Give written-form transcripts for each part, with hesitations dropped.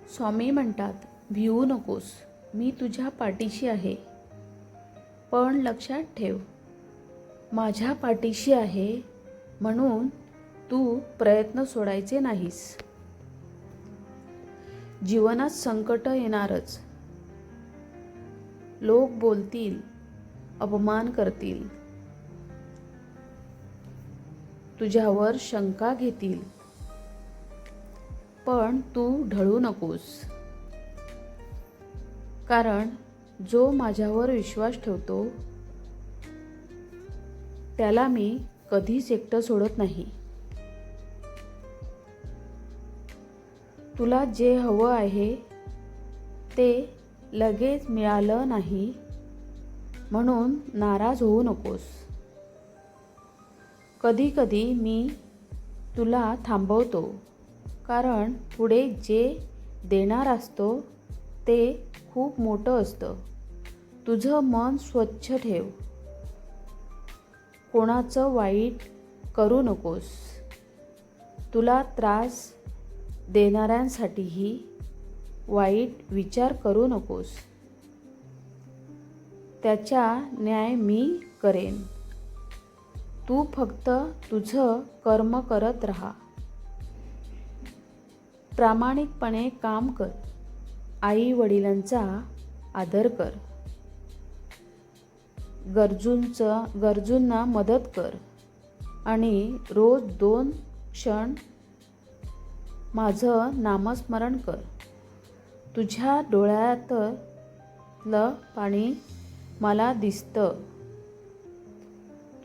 स्वामी म्हणतात, भिवू नकोस, मी तुझ्या पाठीशी आहे. पण लक्षात ठेव, माझ्या पाठीशी आहे म्हणून तू प्रयत्न सोडायचे नाहीस. जीवनात संकट येणारच. लोक बोलतील, अपमान करतील, तुझ्यावर शंका घेतील, पण तू ढळू नकोस. कारण जो माझ्यावर विश्वास ठेवतो त्याला मी कधीच एकटं सोडत नाही. तुला जे हवं आहे ते लगेच मिळालं नाही म्हणून नाराज होऊ नकोस. कधी कधी मी तुला थांबवतो, कारण पुढे जे देणार असतो ते खूप मोठं असतं. तुझं मन स्वच्छ ठेव. कोणाचं वाईट करू नकोस. तुला त्रास देणाऱ्यांसाठीही वाईट विचार करू नकोस. त्याचा न्याय मी करेन. तू फक्त तुझं कर्म करत राहा. प्रामाणिकपणे काम कर. आई वडिलांचा आदर कर. गरजूंना मदत कर आणि रोज 2 क्षण माझं नामस्मरण कर. तुझ्या डोळ्यातलं पाणी मला दिसतं.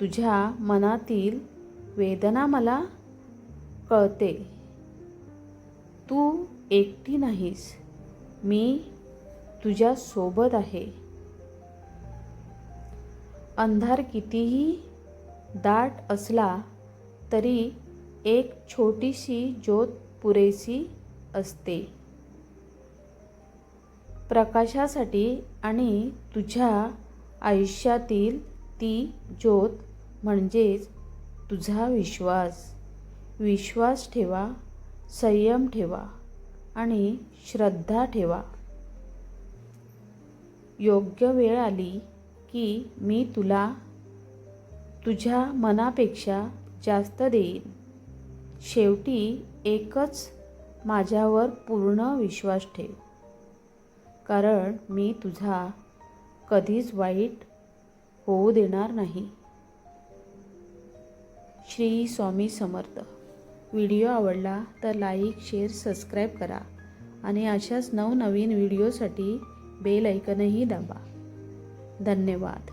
तुझ्या मनातील वेदना मला कळते. तू एकटी नाहीस. मी तुझ्या सोबत आहे. अंधार कितीही दाट असला तरी एक छोटीशी ज्योत पुरेशी असते प्रकाशासाठी. आणि तुझ्या आयुष्यातील ती ज्योत म्हणजेच तुझा विश्वास. विश्वास ठेवा, संयम ठेवा आणि श्रद्धा ठेवा. योग्य वेळ आली की मी तुला तुझ्या मनापेक्षा जास्त देईन. शेवटी एकच, माझ्यावर पूर्ण विश्वास ठेव, कारण मी तुझा कधीच वाईट होऊ देणार नाही. श्री स्वामी समर्थ. व्हिडिओ आवडला तर लाईक, शेअर, सबस्क्राईब करा आणि अशाच नवनवीन व्हिडिओसाठी बेल आयकॉनही दाबा. धन्यवाद.